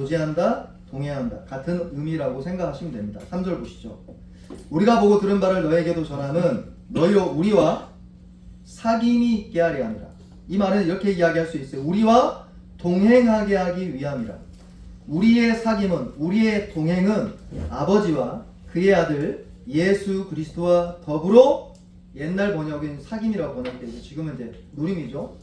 교제한다, 동행한다. 같은 의미라고 생각하시면 됩니다. 3절 보시죠. 우리가 보고 들은 바를 너에게도 전하는 너희로 우리와 사귐이 있게 하려 함이라. 이 말은 이렇게 이야기할 수 있어요. 우리와 동행하게 하기 위함이라. 우리의 사귐은, 우리의 동행은 아버지와 그의 아들 예수 그리스도와 더불어, 옛날 번역은 사귐이라고 번역되어 있고 지금은 이제 누림이죠.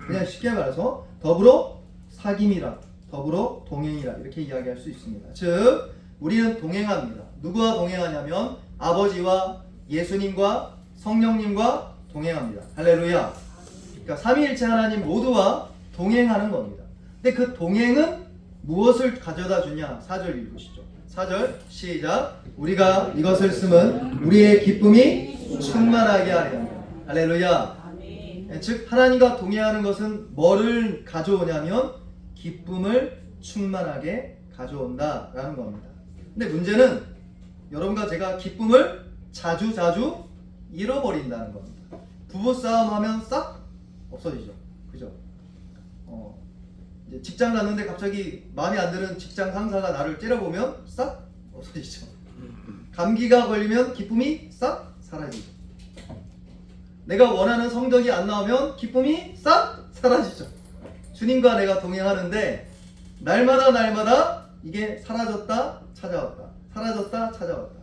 그냥 쉽게 말해서 더불어 사귐이라, 더불어 동행이라 이렇게 이야기할 수 있습니다. 즉 우리는 동행합니다. 누구와 동행하냐면 아버지와 예수님과 성령님과 동행합니다. 할렐루야. 그러니까 삼위일체 하나님 모두와 동행하는 겁니다. 근데 그 동행은 무엇을 가져다 주냐? 4절 읽으시죠. 4절 시작. 우리가 이것을 쓰면 우리의 기쁨이 충만하게 하려 합니다. 할렐루야. 아멘. 즉 하나님과 동행하는 것은 뭐를 가져오냐면 기쁨을 충만하게 가져온다라는 겁니다. 근데 문제는 여러분과 제가 기쁨을 자주 잃어버린다는 겁니다. 부부싸움 하면 싹 없어지죠. 그죠? 이제 직장 갔는데 갑자기 마음에 안 드는 직장 상사가 나를 째려보면 싹 없어지죠. 감기가 걸리면 기쁨이 싹 사라지죠. 내가 원하는 성적이 안 나오면 기쁨이 싹 사라지죠. 주님과 내가 동행하는데 날마다 이게 사라졌다 찾아왔다, 사라졌다 찾아왔다.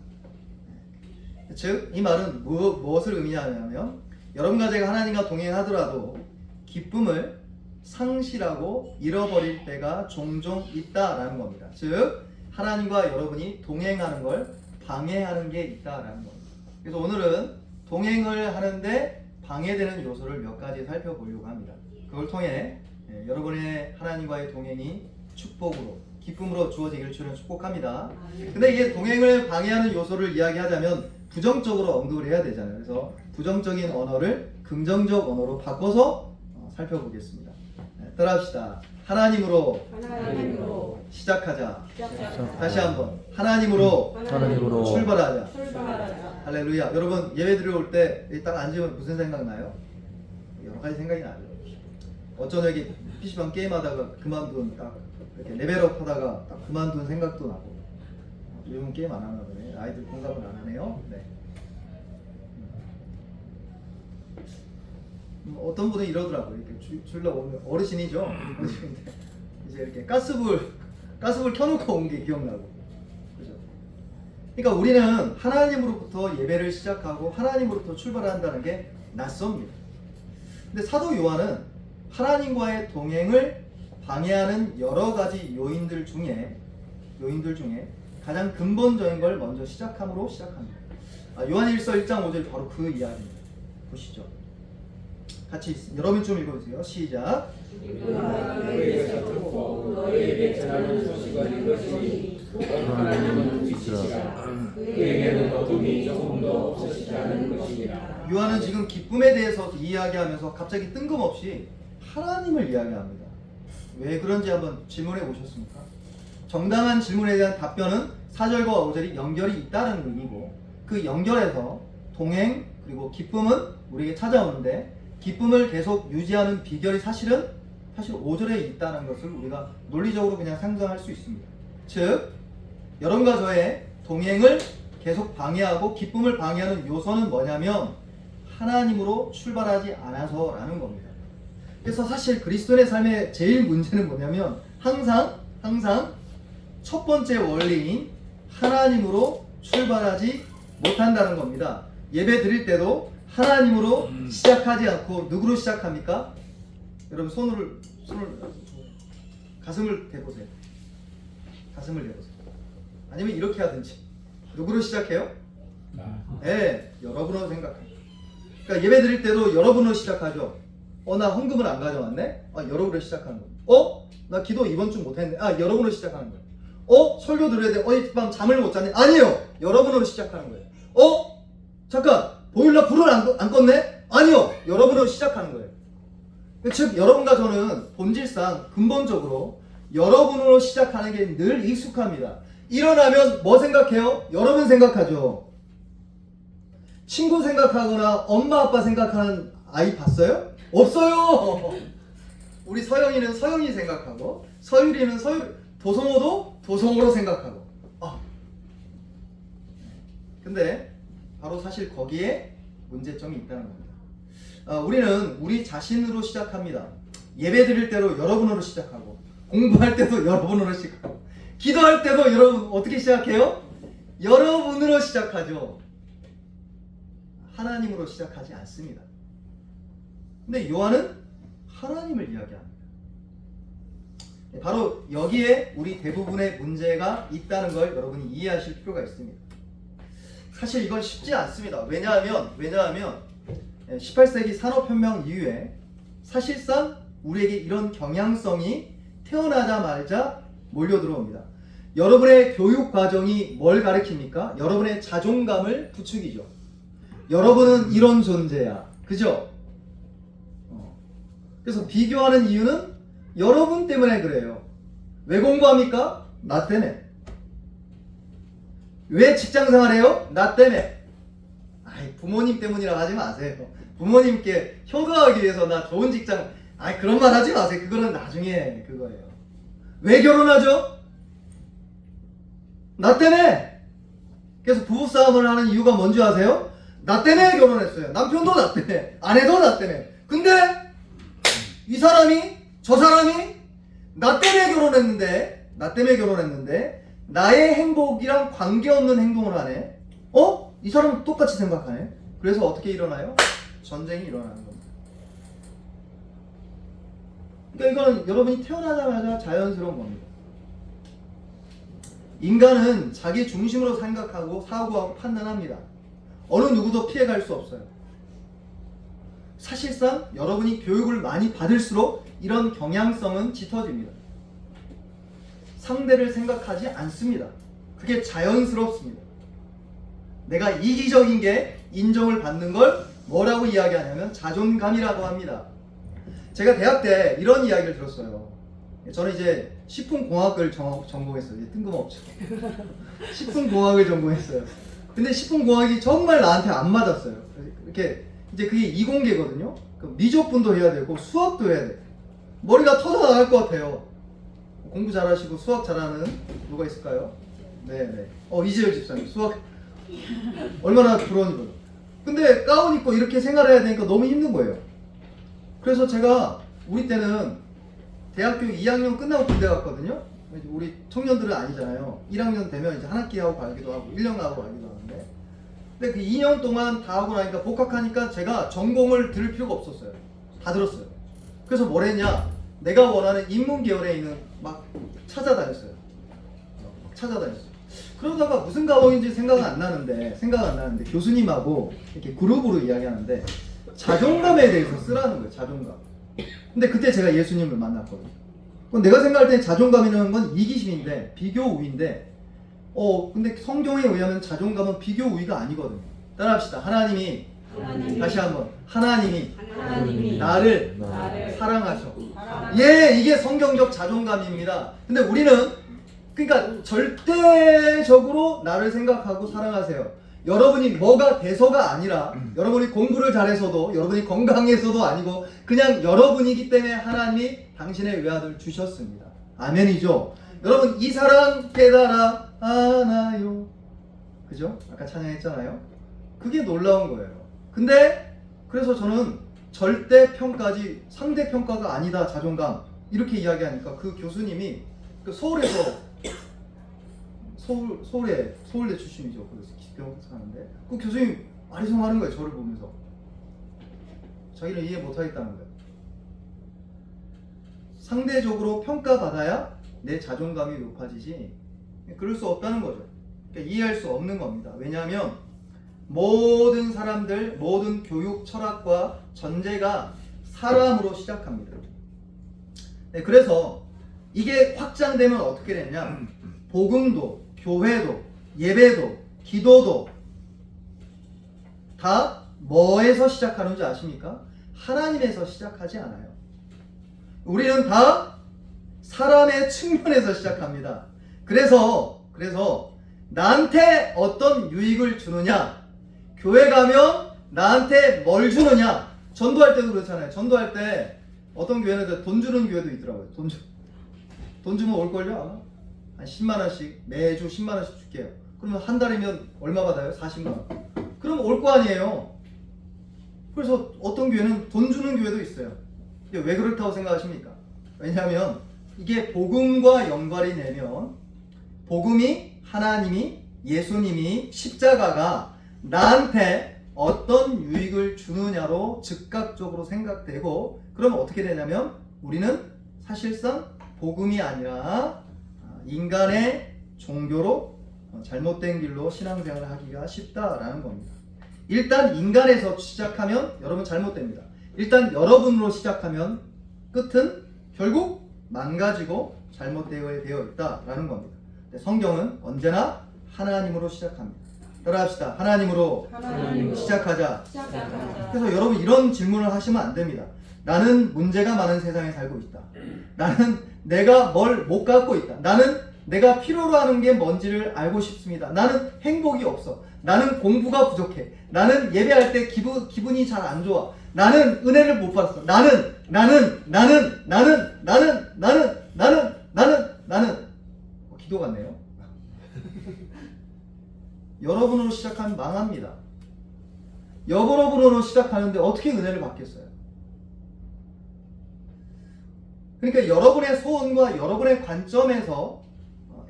즉 이 말은 무엇을 의미하냐면 여러분과 제가 하나님과 동행하더라도 기쁨을 상실하고 잃어버릴 때가 종종 있다라는 겁니다. 즉 하나님과 여러분이 동행하는 걸 방해하는 게 있다라는 겁니다. 그래서 오늘은 동행을 하는데 방해되는 요소를 몇 가지 살펴보려고 합니다. 그걸 통해 여러분의 하나님과의 동행이 축복으로, 기쁨으로 주어지기를 주는 축복합니다. 근데 이게 동행을 방해하는 요소를 이야기하자면 부정적으로 언급을 해야 되잖아요. 그래서 부정적인 언어를 긍정적 언어로 바꿔서 살펴보겠습니다. 따라합시다. 하나님으로 시작하자. 다시 한번 하나님으로 출발하자. 할렐루야. 여러분 예배 드려올 때 딱 앉으면 무슨 생각 나요? 여러 가지 생각이 나죠. 어쩌면 여기 PC방 게임하다가 그만둔, 딱 이렇게 레벨업 하다가 딱 그만둔 생각도 나고. 요즘 게임 안 하나 보네. 아이들 공감을 안 하네요. 네. 어떤 분은 이러더라고요. 이렇게 줄러 오면 어르신이죠. 어르신인데 이제 이렇게 가스불 켜놓고 온 게 기억나고. 그죠? 그러니까 우리는 하나님으로부터 예배를 시작하고 하나님으로부터 출발한다는 게 낯섭니다. 근데 사도 요한은 하나님과의 동행을 방해하는 여러 가지 요인들 중에 가장 근본적인 걸 먼저 시작함으로 시작합니다. 요한일서 1장 5절 바로 그 이야기입니다. 보시죠. 같이 여러분 좀 읽어주세요. 시작. 너희에게 듣고 너희에게 전하는 소식은 이것이니 하나님은 빛이시라 그에게는 어둠이 조금도 없으시지 않은 것이니라. 요한은 지금 기쁨에 대해서 이야기하면서 갑자기 뜬금없이 하나님을 이야기합니다. 왜 그런지 한번 질문해 보셨습니까? 정당한 질문에 대한 답변은 4절과 5절이 연결이 있다는 의미고, 그 연결에서 동행 그리고 기쁨은 우리에게 찾아오는데 기쁨을 계속 유지하는 비결이 사실은 5절에 있다는 것을 우리가 논리적으로 그냥 상정할 수 있습니다. 즉 여러분과 저의 동행을 계속 방해하고 기쁨을 방해하는 요소는 뭐냐면 하나님으로 출발하지 않아서라는 겁니다. 그래서 사실 그리스도인의 삶의 제일 문제는 뭐냐면 항상 첫 번째 원리인 하나님으로 출발하지 못한다는 겁니다. 예배 드릴 때도 하나님으로 시작하지 않고 누구로 시작합니까? 여러분 손을 가슴을 대보세요. 가슴을 대보세요. 아니면 이렇게 하든지. 누구로 시작해요? 네, 여러분으로 생각합니다. 그러니까 예배 드릴 때도 여러분으로 시작하죠. 나 헌금을 안 가져왔네? 여러분으로 시작하는 거예요. 나 기도 이번 주 못했네. 여러분으로 시작하는 거예요. 설교 들어야 돼. 이 밤 잠을 못 잤네. 아니에요. 여러분으로 시작하는 거예요. 잠깐. 보일러 불을 안 껐네? 아니요. 여러분으로 시작하는 거예요. 즉 여러분과 저는 본질상 근본적으로 여러분으로 시작하는 게 늘 익숙합니다. 일어나면 뭐 생각해요? 여러분 생각하죠. 친구 생각하거나 엄마 아빠 생각하는 아이 봤어요? 없어요. 우리 서영이는 서영이 생각하고 서유리는 도성어도 도성어로 생각하고. 근데 바로 사실 거기에 문제점이 있다는 겁니다. 우리는 우리 자신으로 시작합니다. 예배 드릴 때도 여러분으로 시작하고, 공부할 때도 여러분으로 시작하고, 기도할 때도 여러분 어떻게 시작해요? 여러분으로 시작하죠. 하나님으로 시작하지 않습니다. 근데 요한은 하나님을 이야기합니다. 바로 여기에 우리 대부분의 문제가 있다는 걸 여러분이 이해하실 필요가 있습니다. 사실 이건 쉽지 않습니다. 왜냐하면 18세기 산업혁명 이후에 사실상 우리에게 이런 경향성이 태어나자마자 몰려 들어옵니다. 여러분의 교육 과정이 뭘 가르칩니까? 여러분의 자존감을 부추기죠. 여러분은 이런 존재야. 그죠? 그래서 비교하는 이유는 여러분 때문에 그래요. 왜 공부합니까? 나 때문에. 왜 직장생활해요? 나 때문에. 부모님 때문이라 하지 마세요. 부모님께 효도하기 위해서 나 좋은 직장, 그런 말 하지 마세요. 그거는 나중에 그거예요. 왜 결혼하죠? 나 때문에. 그래서 부부싸움을 하는 이유가 뭔지 아세요? 나 때문에 결혼했어요. 남편도 나 때문에, 아내도 나 때문에. 근데 이 사람이, 저 사람이 나 때문에 결혼했는데 나의 행복이랑 관계없는 행동을 하네. 이 사람은 똑같이 생각하네. 그래서 어떻게 일어나요? 전쟁이 일어나는 겁니다. 그러니까 이거는 여러분이 태어나자마자 자연스러운 겁니다. 인간은 자기 중심으로 생각하고 사고하고 판단합니다. 어느 누구도 피해갈 수 없어요. 사실상 여러분이 교육을 많이 받을수록 이런 경향성은 짙어집니다. 상대를 생각하지 않습니다. 그게 자연스럽습니다. 내가 이기적인 게 인정을 받는 걸 뭐라고 이야기하냐면 자존감이라고 합니다. 제가 대학 때 이런 이야기를 들었어요. 저는 이제 식품공학을 전공했어요. 이제 뜬금없죠. 식품공학을 전공했어요. 근데 식품공학이 정말 나한테 안 맞았어요. 이렇게 이제 그게 이공계거든요. 미적분도 해야 되고 수학도 해야 돼. 머리가 터져나갈 것 같아요. 공부 잘하시고 수학 잘하는 누가 있을까요? 네네. 이재열 집사님 수학 얼마나 부러운 거예요. 근데 가운 입고 이렇게 생활해야 되니까 너무 힘든 거예요. 그래서 제가 우리 때는 대학교 2학년 끝나고 군대 갔거든요. 우리 청년들은 아니잖아요. 1학년 되면 이제 한 학기 하고 가기도 하고 1년 하고 가기도 하는데, 근데 그 2년 동안 다 하고 나니까 복학하니까 제가 전공을 들을 필요가 없었어요. 다 들었어요. 그래서 뭘 했냐? 내가 원하는 인문 계열에 있는 막 찾아다녔어요. 그러다가 무슨 과목인지 생각은 안 나는데 교수님하고 이렇게 그룹으로 이야기하는데 자존감에 대해서 쓰라는 거예요. 자존감. 근데 그때 제가 예수님을 만났거든요. 내가 생각할 때 자존감이라는 건 이기심인데, 비교 우위인데, 근데 성경에 의하면 자존감은 비교 우위가 아니거든요. 따라합시다. 다시 한번 하나님이 나를 사랑하셔. 이게 성경적 자존감입니다. 근데 우리는 그러니까 절대적으로 나를 생각하고 사랑하세요. 여러분이 뭐가 돼서가 아니라, 여러분이 공부를 잘해서도, 여러분이 건강해서도 아니고, 그냥 여러분이기 때문에 하나님이 당신의 외아들 주셨습니다. 아멘이죠? 여러분, 이 사랑 깨달아 하나요? 그죠? 아까 찬양했잖아요. 그게 놀라운 거예요. 근데 그래서 저는 절대 평가지 상대 평가가 아니다. 자존감 이렇게 이야기하니까 그 교수님이 서울에서 서울대 출신이죠. 그래서 기병사 하는데 그 교수님 아리송하는 거예요. 저를 보면서 자기를 이해 못하겠다는 거예요. 상대적으로 평가받아야 내 자존감이 높아지지 그럴 수 없다는 거죠. 그러니까 이해할 수 없는 겁니다. 왜냐하면 모든 사람들, 모든 교육 철학과 전제가 사람으로 시작합니다. 네, 그래서 이게 확장되면 어떻게 되냐? 복음도, 교회도, 예배도, 기도도 다 뭐에서 시작하는지 아십니까? 하나님에서 시작하지 않아요. 우리는 다 사람의 측면에서 시작합니다. 그래서 나한테 어떤 유익을 주느냐, 교회 가면 나한테 뭘 주느냐. 전도할 때도 그렇잖아요. 전도할 때 어떤 교회는 돈 주는 교회도 있더라고요. 돈 주면 올걸요 아마? 한 10만 원씩 매주 10만 원씩 줄게요. 그러면 한 달이면 얼마 받아요? 40만 원. 그럼 올 거 아니에요. 그래서 어떤 교회는 돈 주는 교회도 있어요. 이게 왜 그렇다고 생각하십니까? 왜냐하면 이게 복음과 연관이 되면 복음이 하나님이 예수님이 십자가가 나한테 어떤 유익을 주느냐로 즉각적으로 생각되고 그러면 어떻게 되냐면 우리는 사실상 복음이 아니라 인간의 종교로 잘못된 길로 신앙생활을 하기가 쉽다라는 겁니다. 일단 인간에서 시작하면 여러분 잘못됩니다. 일단 여러분으로 시작하면 끝은 결국 망가지고 잘못되어 있다라는 겁니다. 성경은 언제나 하나님으로 시작합니다. 따라합시다. 하나님으로 시작하자. 그래서 여러분 이런 질문을 하시면 안 됩니다. 나는 문제가 많은 세상에 살고 있다. 나는 내가 뭘 못 갖고 있다. 나는 내가 필요로 하는 게 뭔지를 알고 싶습니다. 나는 행복이 없어. 나는 공부가 부족해. 나는 예배할 때 기분이 잘 안 좋아. 나는 은혜를 못 받았어. 나는 기도 같네요. 여러분으로 시작하면 망합니다. 여러분으로 시작하는데 어떻게 은혜를 받겠어요? 그러니까 여러분의 소원과 여러분의 관점에서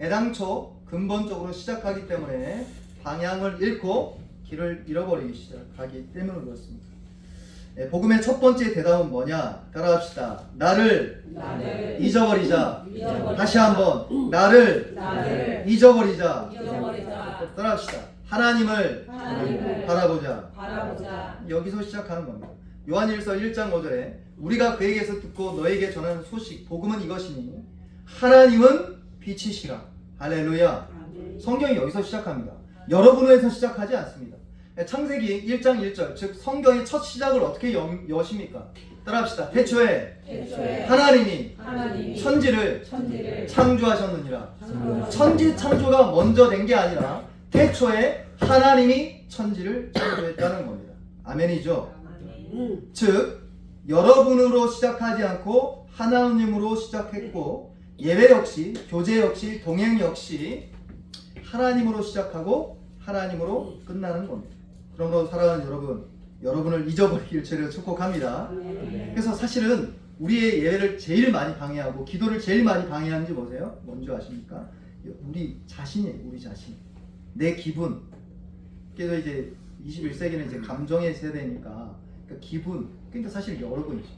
애당초 근본적으로 시작하기 때문에 방향을 잃고 길을 잃어버리기 시작하기 때문에 그렇습니다. 복음의 첫 번째 대답은 뭐냐? 따라합시다. 나를 잊어버리자. 다시 한번 나를 잊어버리자. 따라합시다. 하나님을 바라보자. 여기서 시작하는 겁니다. 요한일서 1장 5절에 우리가 그에게서 듣고 너에게 전하는 소식 복음은 이것이니 하나님은 빛이시라. 할렐루야. 성경이 여기서 시작합니다. 여러분에서 시작하지 않습니다. 창세기 1장 1절 즉 성경의 첫 시작을 어떻게 여십니까? 따라합시다. 태초에 하나님이 천지를 창조하셨느니라. 천지 창조가 먼저 된 게 아니라 태초에 하나님이 천지를 창조했다는 겁니다. 아멘이죠? 즉 여러분으로 시작하지 않고 하나님으로 시작했고 예배 역시 교제 역시 동행 역시 하나님으로 시작하고 하나님으로 끝나는 겁니다. 그러므로 사랑하는 여러분을 잊어버리길 주를 축복합니다. 그래서 사실은 우리의 예배를 제일 많이 방해하고 기도를 제일 많이 방해하는지 뭐세요? 뭔지 아십니까? 우리 자신이에요. 우리 자신. 내 기분. 그래서 이제 21세기는 이제 감정의 세대니까 그러니까 기분. 그러니까 사실 여러분이죠.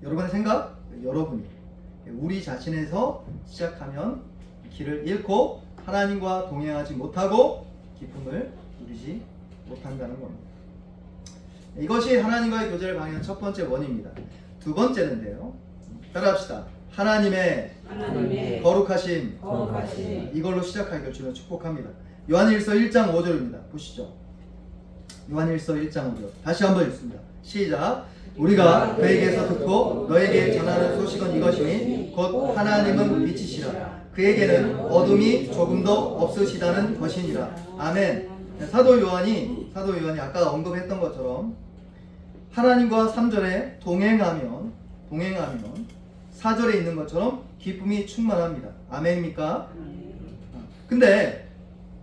여러분의 생각? 여러분이. 우리 자신에서 시작하면 길을 잃고 하나님과 동행하지 못하고 기쁨을 누리지 못한다는 겁니다. 이것이 하나님과의 교제를 방해하는 첫 번째 원인입니다. 두 번째는데요. 따라합시다. 하나님의 거룩하심. 이걸로 시작하기를 주는 축복합니다. 요한일서 1장 5절입니다. 보시죠. 요한일서 1장 5절. 다시 한번 읽습니다. 시작. 우리가 그에게서 듣고 너에게 전하는 소식은 이것이니 곧 하나님은 빛이시라. 그에게는 어둠이 조금도 없으시다는 것이니라. 아멘. 사도 요한이 아까 언급했던 것처럼 하나님과 3절에 동행하면 4절에 있는 것처럼 기쁨이 충만합니다. 아멘입니까? 근데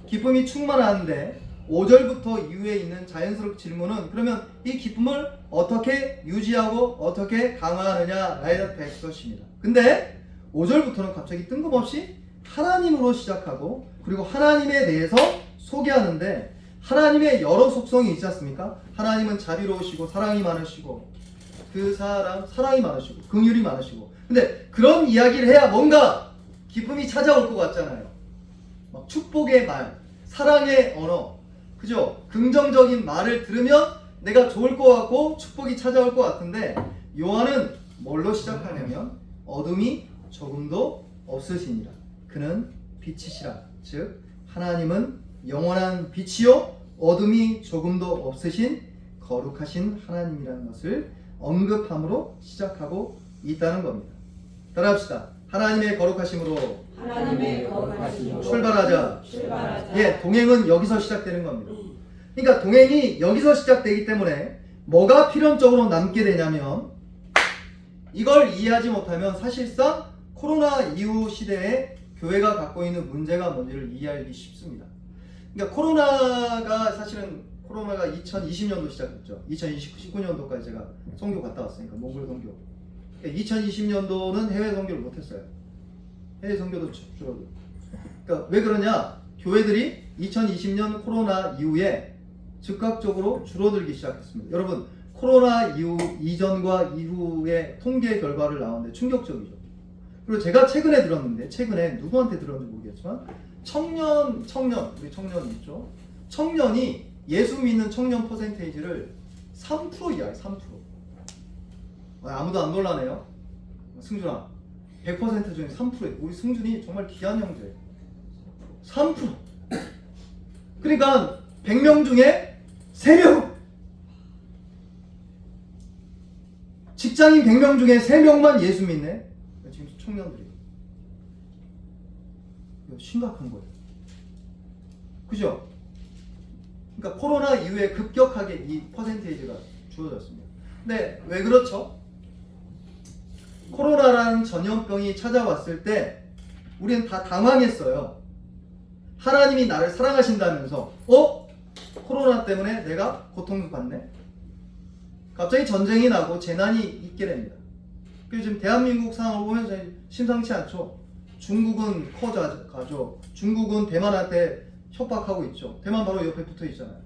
기쁨이 충만한데 5절부터 이후에 있는 자연스러운 질문은 그러면 이 기쁨을 어떻게 유지하고 어떻게 강화하느냐라야 될 것입니다. 근데 5절부터는 갑자기 뜬금없이 하나님으로 시작하고 그리고 하나님에 대해서 소개하는데 하나님의 여러 속성이 있지 않습니까? 하나님은 자비로우시고 사랑이 많으시고 사랑이 많으시고 긍휼이 많으시고 근데 그런 이야기를 해야 뭔가 기쁨이 찾아올 것 같잖아요. 막 축복의 말, 사랑의 언어, 그죠? 긍정적인 말을 들으면 내가 좋을 것 같고 축복이 찾아올 것 같은데 요한은 뭘로 시작하냐면 어둠이 조금도 없으시니라. 그는 빛이시라. 즉 하나님은 영원한 빛이요 어둠이 조금도 없으신 거룩하신 하나님이라는 것을 언급함으로 시작하고 있다는 겁니다. 따라합시다. 하나님의 거룩하심으로 출발하자. 예, 동행은 여기서 시작되는 겁니다. 그러니까 동행이 여기서 시작되기 때문에 뭐가 필연적으로 남게 되냐면 이걸 이해하지 못하면 사실상 코로나 이후 시대에 교회가 갖고 있는 문제가 뭔지를 이해하기 쉽습니다. 그러니까 코로나가 2020년도 시작했죠. 2019년도까지 제가 선교 갔다 왔으니까 몽골 선교. 그러니까 2020년도는 해외 선교를 못했어요. 해외 선교도 줄어들고. 그러니까 왜 그러냐? 교회들이 2020년 코로나 이후에 즉각적으로 줄어들기 시작했습니다. 여러분, 코로나 이후 이전과 이후의 통계 결과를 나오는데 충격적이죠. 그리고 제가 최근에 누구한테 들었는지 모르겠지만 우리 청년 있죠? 청년이 예수 믿는 청년 퍼센테이지를 3% 이하예요. 3%. 아무도 안 놀라네요. 승준아, 100% 중에 3%예요. 우리 승준이 정말 귀한 형제예요. 3%. 그러니까 100명 중에 3명. 직장인 100명 중에 3명만 예수 믿네. 지금 청년들이. 이거 심각한 거예요. 그죠? 그러니까 코로나 이후에 급격하게 이 퍼센테이지가 줄어졌습니다. 근데 왜 그렇죠? 코로나라는 전염병이 찾아왔을 때 우리는 다 당황했어요. 하나님이 나를 사랑하신다면서 코로나 때문에 내가 고통을 받네? 갑자기 전쟁이 나고 재난이 있게 됩니다. 그래서 지금 대한민국 상황을 보면 심상치 않죠. 중국은 커가죠. 중국은 대만한테 협박하고 있죠. 대만 바로 옆에 붙어 있잖아요.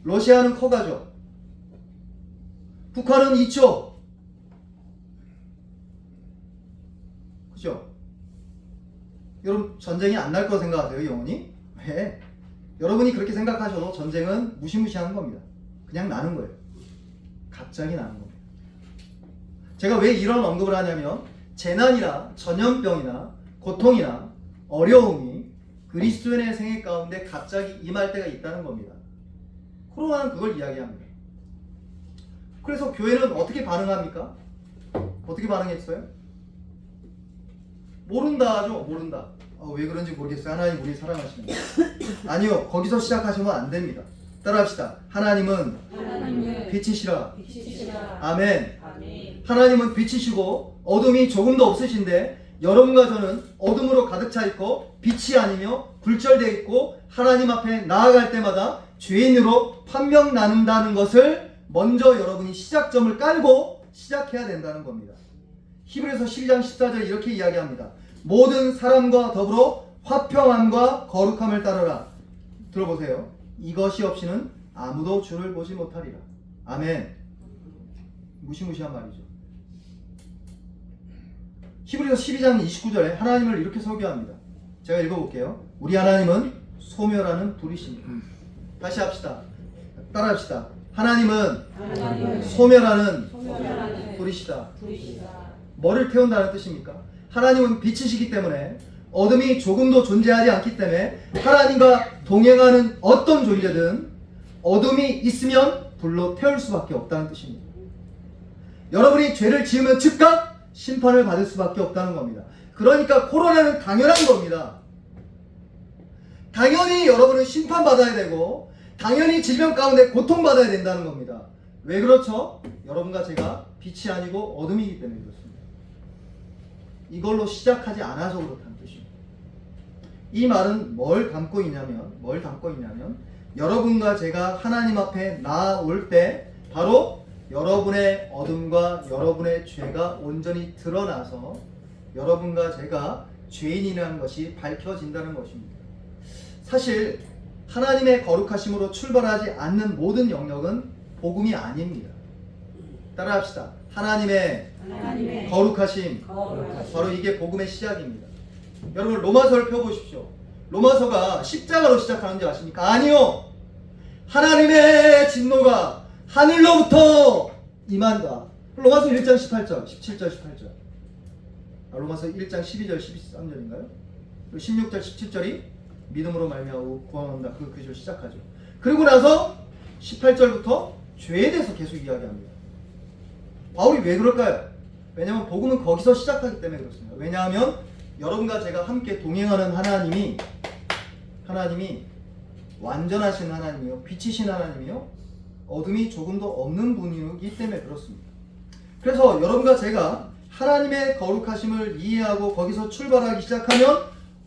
러시아는 커가죠. 북한은 있죠. 그죠? 여러분, 전쟁이 안 날 거 생각하세요, 영원히? 왜? 여러분이 그렇게 생각하셔도 전쟁은 무시무시한 겁니다. 그냥 나는 거예요. 갑자기 나는 겁니다. 제가 왜 이런 언급을 하냐면 재난이나 전염병이나 고통이나 어려움이 그리스도인의 생애 가운데 갑자기 임할 때가 있다는 겁니다. 코로나는 그걸 이야기합니다. 그래서 교회는 어떻게 반응합니까? 어떻게 반응했어요? 모른다 하죠. 모른다. 왜 그런지 모르겠어요. 하나님 우리 사랑하십니다. 아니요. 거기서 시작하시면 안 됩니다. 따라합시다. 하나님은 빛이시라. 아멘. 하나님은 빛이시고 어둠이 조금도 없으신데 여러분과 저는 어둠으로 가득 차 있고 빛이 아니며 굴절되어 있고 하나님 앞에 나아갈 때마다 죄인으로 판명 나눈다는 것을 먼저 여러분이 시작점을 깔고 시작해야 된다는 겁니다. 히브리서 12장 14절 이렇게 이야기합니다. 모든 사람과 더불어 화평함과 거룩함을 따르라. 들어보세요. 이것이 없이는 아무도 주를 보지 못하리라. 아멘. 무시무시한 말이죠. 히브리서 12장 29절에 하나님을 이렇게 설교합니다. 제가 읽어볼게요. 우리 하나님은 소멸하는 불이십니다. 다시 합시다. 따라합시다. 하나님은 소멸하는 불이시다. 뭐를 태운다는 뜻입니까? 하나님은 빛이시기 때문에 어둠이 조금도 존재하지 않기 때문에 하나님과 동행하는 어떤 존재든 어둠이 있으면 불로 태울 수밖에 없다는 뜻입니다. 여러분이 죄를 지으면 즉각 심판을 받을 수밖에 없다는 겁니다. 그러니까 코로나는 당연한 겁니다. 당연히 여러분은 심판받아야 되고 당연히 질병 가운데 고통받아야 된다는 겁니다. 왜 그렇죠? 여러분과 제가 빛이 아니고 어둠이기 때문에 그렇습니다. 이걸로 시작하지 않아서 그렇다는 뜻입니다. 이 말은 뭘 담고 있냐면 여러분과 제가 하나님 앞에 나아올 때 바로 여러분의 어둠과 여러분의 죄가 온전히 드러나서 여러분과 제가 죄인이라는 것이 밝혀진다는 것입니다. 사실 하나님의 거룩하심으로 출발하지 않는 모든 영역은 복음이 아닙니다. 따라합시다. 하나님의 거룩하심. 바로 이게 복음의 시작입니다. 여러분 로마서를 펴보십시오. 로마서가 십자가로 시작하는지 아십니까? 아니요. 하나님의 진노가 하늘로부터 임한다. 로마서 1장 18절, 17절, 18절. 로마서 1장 12절, 13절인가요? 16절, 17절이 믿음으로 말미암아 구원한다. 그 구절 시작하죠. 그리고 나서 18절부터 죄에 대해서 계속 이야기합니다. 바울이 왜 그럴까요? 왜냐하면 복음은 거기서 시작하기 때문에 그렇습니다. 왜냐하면 여러분과 제가 함께 동행하는 하나님이 완전하신 하나님이요, 빛이신 하나님이요, 어둠이 조금도 없는 분이기 때문에 그렇습니다. 그래서 여러분과 제가 하나님의 거룩하심을 이해하고 거기서 출발하기 시작하면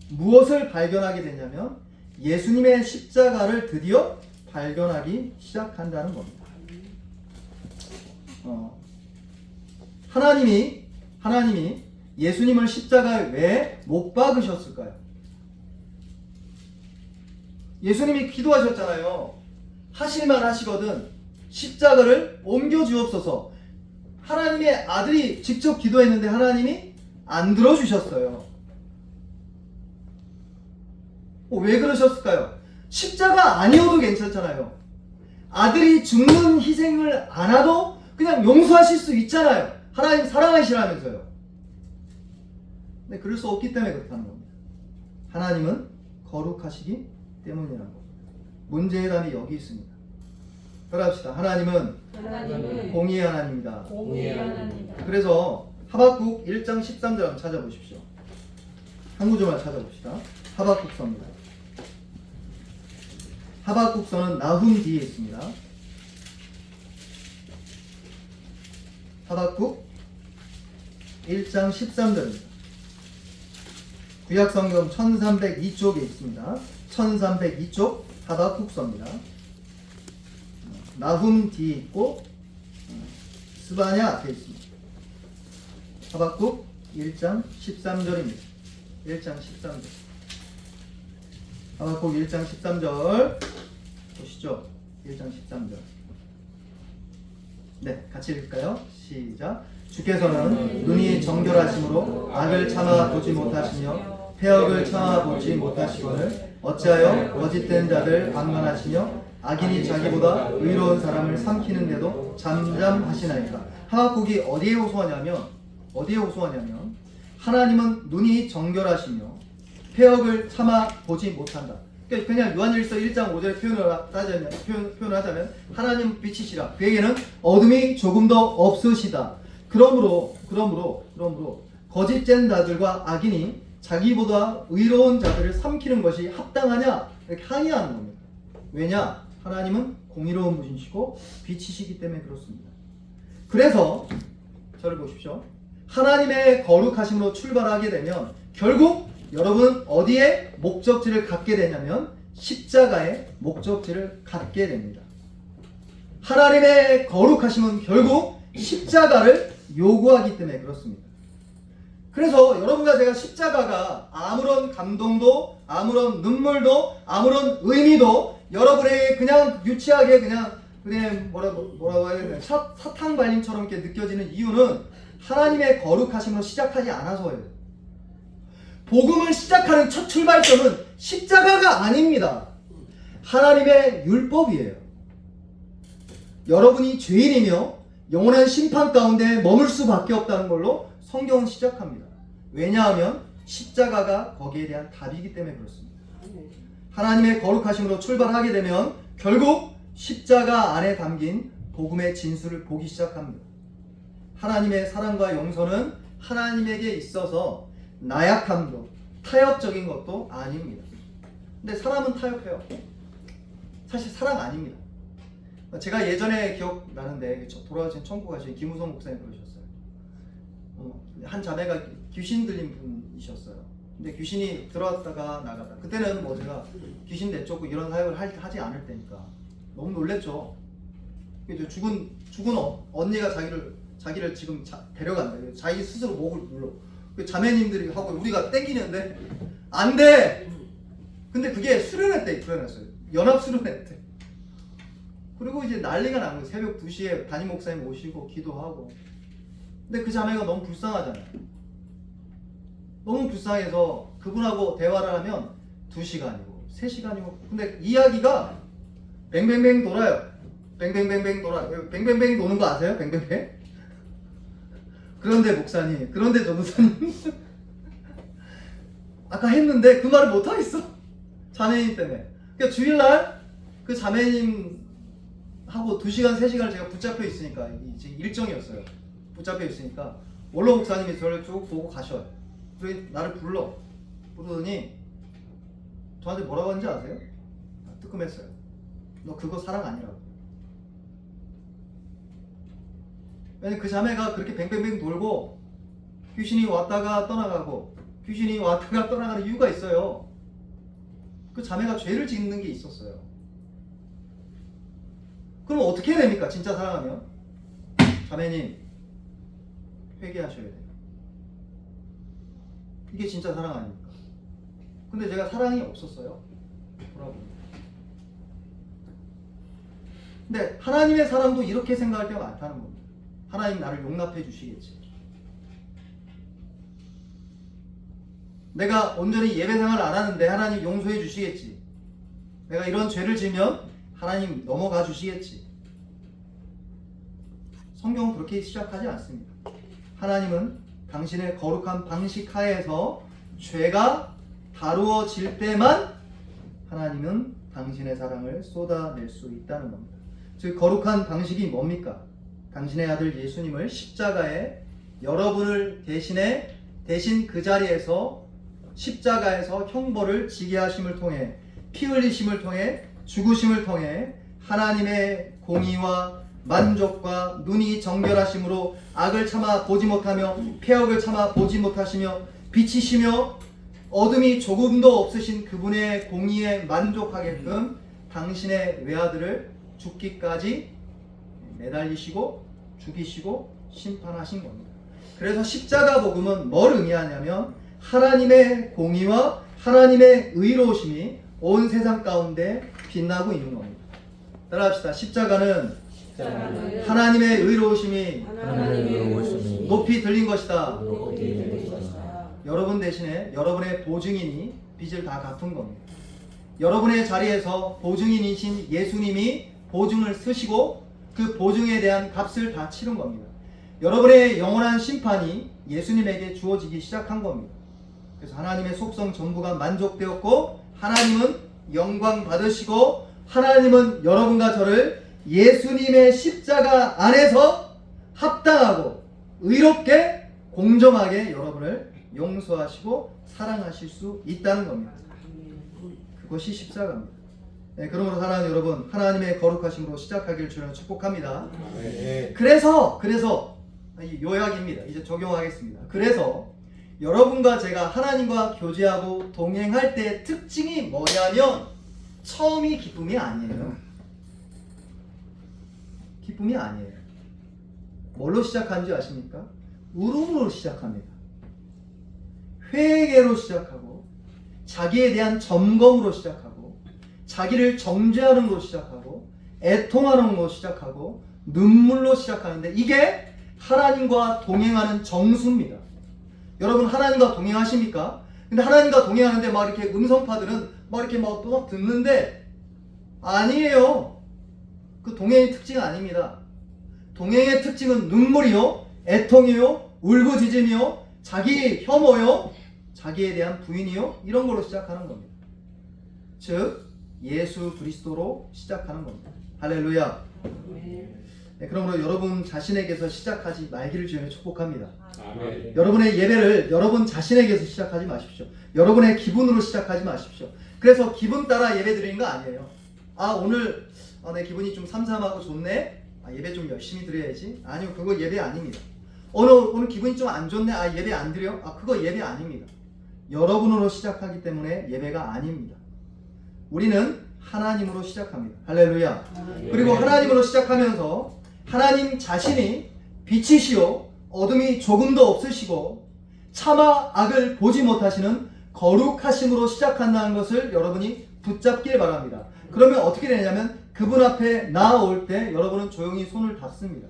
무엇을 발견하게 되냐면 예수님의 십자가를 드디어 발견하기 시작한다는 겁니다. 하나님이 예수님을 십자가에 왜 못 박으셨을까요? 예수님이 기도하셨잖아요. 하실만 하시거든 십자가를 옮겨 주옵소서. 하나님의 아들이 직접 기도했는데 하나님이 안 들어주셨어요. 왜 그러셨을까요? 십자가 아니어도 괜찮잖아요. 아들이 죽는 희생을 안 하도 그냥 용서하실 수 있잖아요. 하나님 사랑하시라면서요. 근데 그럴 수 없기 때문에 그렇다는 겁니다. 하나님은 거룩하시기 때문이라는 겁니다. 문제의 답이 여기 있습니다. 따라합시다. 하나님은 공의의 하나님이다. 공의의 하나님이다. 그래서 하박국 1장 13절 한번 찾아보십시오. 한 구절만 찾아봅시다. 하박국서입니다. 하박국서는 나훔 뒤에 있습니다. 하박국 1장 13절입니다. 구약성경 1302쪽에 있습니다. 1302쪽 하박국서입니다. 나훔 뒤에 있고 스바냐 앞에 있습니다. 하박국 1장 13절입니다. 1장 13절. 하박국 1장 13절 보시죠. 1장 13절. 네, 같이 읽을까요? 시작. 주께서는 눈이 정결하심으로 악을 참아 보지 못하시며 폐역을 참아 보지 못하시거늘 어찌하여 거짓된 자들 방관하시며 악인이 자기보다 의로운 사람을 삼키는데도 잠잠하시나이까. 하박국이 어디에 호소하냐면 하나님은 눈이 정결하시며 폐역을 참아 보지 못한다. 그냥 요한일서 1장 5절의 표현을 하자면 하나님 빛이시라. 그에게는 어둠이 조금도 없으시다. 그러므로 거짓된 자들과 악인이 자기보다 의로운 자들을 삼키는 것이 합당하냐? 이렇게 항의하는 겁니다. 왜냐? 하나님은 공의로운 분이시고 빛이시기 때문에 그렇습니다. 그래서 저를 보십시오. 하나님의 거룩하심으로 출발하게 되면 결국 여러분은 어디에 목적지를 갖게 되냐면 십자가에 목적지를 갖게 됩니다. 하나님의 거룩하심은 결국 십자가를 요구하기 때문에 그렇습니다. 그래서 여러분과 제가 십자가가 아무런 감동도 아무런 눈물도 아무런 의미도 여러분에게 그냥 유치하게 그냥 뭐라고 해야 되나 사탕 발림처럼 이렇게 느껴지는 이유는 하나님의 거룩하심으로 시작하지 않아서예요. 복음을 시작하는 첫 출발점은 십자가가 아닙니다. 하나님의 율법이에요. 여러분이 죄인이며 영원한 심판 가운데 머물 수밖에 없다는 걸로 성경은 시작합니다. 왜냐하면 십자가가 거기에 대한 답이기 때문에 그렇습니다. 하나님의 거룩하심으로 출발하게 되면 결국 십자가 안에 담긴 복음의 진수를 보기 시작합니다. 하나님의 사랑과 용서는 하나님에게 있어서 나약함도 타협적인 것도 아닙니다. 근데 사람은 타협해요. 사실 사랑 아닙니다. 제가 예전에 기억나는데 돌아가신 천국 가신 김우성 목사님 그러셨어요. 한 자매가 귀신 들린 분이셨어요. 근데 귀신이 들어왔다가 나갔다. 그때는 뭐 제가 귀신 내쫓고 이런 사역을 하지 않을 때니까 너무 놀랬죠. 죽은 언니가 자기를 지금 데려간다. 자기 스스로 목을 눌러. 자매님들이 하고 우리가 땡기는데 안 돼. 근데 그게 수련회 때 그러났어요. 연합 수련회 때. 그리고 이제 난리가 난 거예요. 새벽 2시에 담임 목사님 오시고 기도하고. 근데 그 자매가 너무 불쌍하잖아요. 너무 불쌍해서 그분하고 대화를 하면 2시간이고 3시간이고 근데 이야기가 뱅뱅뱅 돌아요. 뱅뱅뱅뱅 돌아요. 뱅뱅뱅 도는 거 아세요? 뱅뱅뱅? 그런데 목사님, 그런데 전도사님 아까 했는데 그 말을 못하겠어. 자매님 때문에. 그러니까 주일날 그 자매님 하고 2시간, 3시간을 제가 붙잡혀 있으니까 이제 일정이었어요. 붙잡혀 있으니까 원로 목사님이 저를 쭉 보고 가셔요. 그래서 나를 부르더니 저한테 뭐라고 하는지 아세요? 뜨끔했어요. 너 그거 사랑 아니라고. 왜냐면 그 자매가 그렇게 뱅뱅뱅 돌고 귀신이 왔다가 떠나가고 귀신이 왔다가 떠나가는 이유가 있어요. 그 자매가 죄를 짓는 게 있었어요. 그럼 어떻게 해야 됩니까? 진짜 사랑하면 자매님 회개하셔야 돼요. 이게 진짜 사랑 아닙니까? 근데 제가 사랑이 없었어요. 돌아보니까. 근데 하나님의 사랑도 이렇게 생각할 때가 많다는 겁니다. 하나님 나를 용납해 주시겠지. 내가 온전히 예배 생활을 안 하는데 하나님 용서해 주시겠지. 내가 이런 죄를 지면 하나님 넘어가 주시겠지. 성경은 그렇게 시작하지 않습니다. 하나님은 당신의 거룩한 방식 하에서 죄가 다루어질 때만 하나님은 당신의 사랑을 쏟아낼 수 있다는 겁니다. 즉 거룩한 방식이 뭡니까? 당신의 아들 예수님을 십자가에 여러분을 대신 그 자리에서 십자가에서 형벌을 지게 하심을 통해 피 흘리심을 통해 죽으심을 통해 하나님의 공의와 만족과 눈이 정결하심으로 악을 참아 보지 못하며 폐역을 참아 보지 못하시며 빛이시며 어둠이 조금도 없으신 그분의 공의에 만족하게끔 당신의 외아들을 죽기까지 매달리시고 죽이시고 심판하신 겁니다. 그래서 십자가 복음은 뭘 의미하냐면 하나님의 공의와 하나님의 의로우심이 온 세상 가운데 빛나고 있는 겁니다. 따라합시다. 십자가는 하나님의 의로우심이 높이 들린 것이다. 여러분 대신에 여러분의 보증인이 빚을 다 갚은 겁니다. 여러분의 자리에서 보증인이신 예수님이 보증을 쓰시고 그 보증에 대한 값을 다 치른 겁니다. 여러분의 영원한 심판이 예수님에게 주어지기 시작한 겁니다. 그래서 하나님의 속성 전부가 만족되었고 하나님은 영광 받으시고 하나님은 여러분과 저를 예수님의 십자가 안에서 합당하고 의롭게 공정하게 여러분을 용서하시고 사랑하실 수 있다는 겁니다. 그것이 십자가입니다. 네, 그러므로 사랑하는 여러분, 하나님의 거룩하심으로 시작하기를 주는 축복합니다. 그래서 요약입니다. 이제 적용하겠습니다. 그래서 여러분과 제가 하나님과 교제하고 동행할 때의 특징이 뭐냐면 처음이 기쁨이 아니에요. 기쁨이 아니에요. 뭘로 시작하는지 아십니까? 울음으로 시작합니다. 회개로 시작하고 자기에 대한 점검으로 시작하고 자기를 정죄하는 것으로 시작하고 애통하는 것으로 시작하고 눈물로 시작하는데 이게 하나님과 동행하는 정수입니다. 여러분 하나님과 동행하십니까? 근데 하나님과 동행하는데 막 이렇게 음성파들은 막 이렇게 막 듣는데 아니에요. 그 동행의 특징은 아닙니다. 동행의 특징은 눈물이요, 애통이요, 울부짖음이요, 자기 혐오요, 자기에 대한 부인이요, 이런 걸로 시작하는 겁니다. 즉 예수 그리스도로 시작하는 겁니다. 할렐루야. 네, 그러므로 여러분 자신에게서 시작하지 말기를 주님의 축복합니다. 아멘. 여러분의 예배를 여러분 자신에게서 시작하지 마십시오. 여러분의 기분으로 시작하지 마십시오. 그래서 기분 따라 예배 드리는 거 아니에요. 오늘 내 기분이 좀 삼삼하고 좋네. 예배 좀 열심히 드려야지. 아니요, 그거 예배 아닙니다. 오늘 기분이 좀 안 좋네. 예배 안 드려. 그거 예배 아닙니다. 여러분으로 시작하기 때문에 예배가 아닙니다. 우리는 하나님으로 시작합니다. 할렐루야. 그리고 하나님으로 시작하면서 하나님 자신이 빛이시요 어둠이 조금도 없으시고 차마 악을 보지 못하시는 거룩하심으로 시작한다는 것을 여러분이 붙잡길 바랍니다. 그러면 어떻게 되냐면 그분 앞에 나아올 때 여러분은 조용히 손을 닫습니다.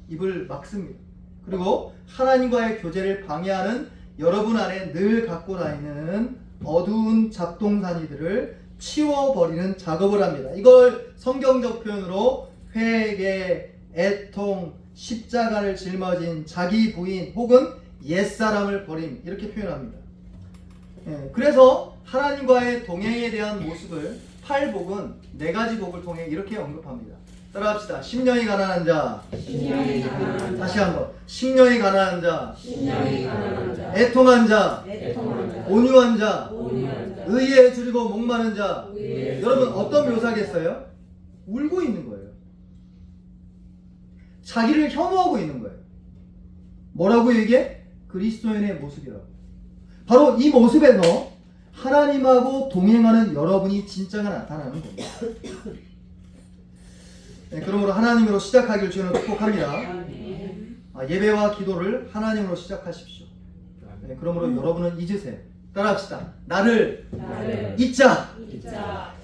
입을 막습니다. 그리고 하나님과의 교제를 방해하는 여러분 안에 늘 갖고 다니는 어두운 잡동사니들을 치워버리는 작업을 합니다. 이걸 성경적 표현으로 회개, 애통, 십자가를 짊어진 자기 부인 혹은 옛사람을 버림 이렇게 표현합니다. 그래서 하나님과의 동행에 대한 모습을 팔복은 4가지 복을 통해 이렇게 언급합니다. 따라합시다. 심령이 가난한 자, 다시 한번 심령이 가난한 자, 애통한 자, 온유한 자, 의에 줄이고 목마른 자. 여러분 어떤 묘사겠어요? 울고 있는 거예요. 자기를 혐오하고 있는 거예요. 뭐라고요 이게? 그리스도인의 모습이라고. 바로 이 모습에서 하나님하고 동행하는 여러분이 진짜가 나타나는 겁니다. 네, 그러므로 하나님으로 시작하기를 주는 축복합니다. 예배와 기도를 하나님으로 시작하십시오. 네, 그러므로 여러분은 잊으세요. 따라합시다. 나를 잊자.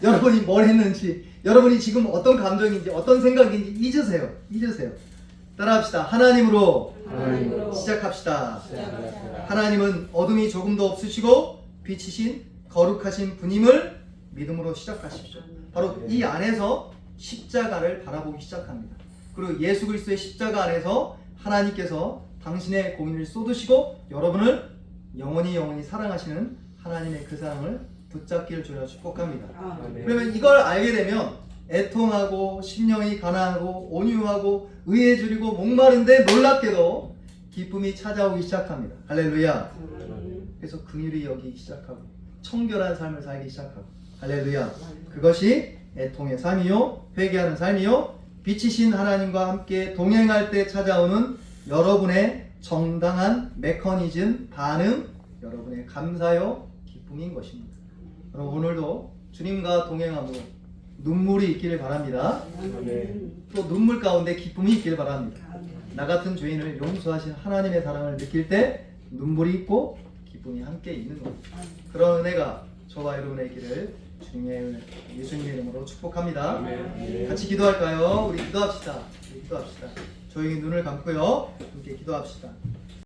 여러분이 뭘 했는지, 여러분이 지금 어떤 감정인지, 어떤 생각인지 잊으세요. 따라합시다. 하나님으로 시작합시다. 하나님은 어둠이 조금도 없으시고 빛이신 거룩하신 분임을 믿음으로 시작하십시오. 바로 이 안에서 십자가를 바라보기 시작합니다. 그리고 예수 그리스도의 십자가 안에서 하나님께서 당신의 공의를 쏟으시고 여러분을 영원히 사랑하시는 하나님의 그 사랑을 붙잡기를 주여 축복합니다. 그러면 이걸 알게 되면 애통하고 심령이 가난하고 온유하고 의에 줄이고 목마른데 놀랍게도 기쁨이 찾아오기 시작합니다. 할렐루야. 그래서 긍휼히 여기기 시작하고 청결한 삶을 살기 시작하고 할렐루야. 그것이 애통의 삶이요 회개하는 삶이요 빛이신 하나님과 함께 동행할 때 찾아오는 여러분의 정당한 메커니즘 반응, 여러분의 감사요 기쁨인 것입니다. 여러분 오늘도 주님과 동행하고 눈물이 있기를 바랍니다. 또 눈물 가운데 기쁨이 있기를 바랍니다. 나 같은 죄인을 용서하신 하나님의 사랑을 느낄 때 눈물이 있고 기쁨이 함께 있는 겁니다. 그런 은혜가 저와 여러분의 있기를 주님의 예수님의 이름으로 축복합니다. 같이 기도할까요? 우리 기도합시다. 조용히 눈을 감고요. 함께 기도합시다.